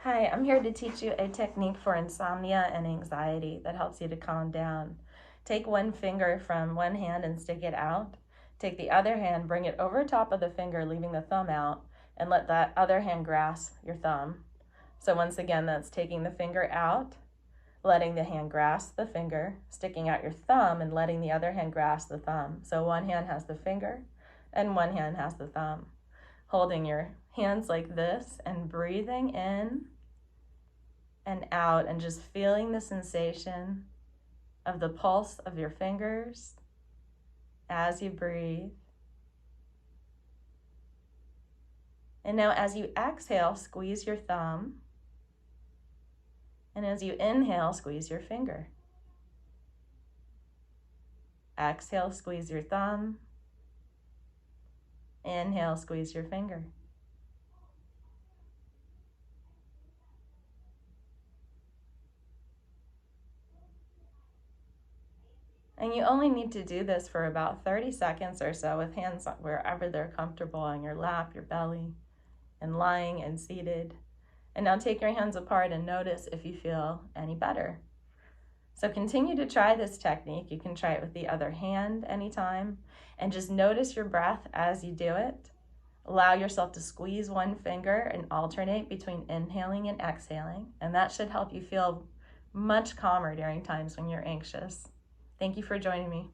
Hi, I'm here to teach you a technique for insomnia and anxiety that helps you to calm down. Take one finger from one hand and stick it out. Take the other hand, bring it over top of the finger, leaving the thumb out, and let that other hand grasp your thumb. So once again, that's taking the finger out, letting the hand grasp the finger, sticking out your thumb, and letting the other hand grasp the thumb. So one hand has the finger, and one hand has the thumb. Holding your hands like this and breathing in and out and just feeling the sensation of the pulse of your fingers as you breathe. And now as you exhale, squeeze your thumb. And as you inhale, squeeze your finger. Exhale, squeeze your thumb. Inhale, squeeze your finger. And you only need to do this for about 30 seconds or so with hands wherever they're comfortable, on your lap, your belly, and lying and seated. And now take your hands apart and notice if you feel any better. So continue to try this technique. You can try it with the other hand anytime, and just notice your breath as you do it. Allow yourself to squeeze one finger and alternate between inhaling and exhaling, and that should help you feel much calmer during times when you're anxious. Thank you for joining me.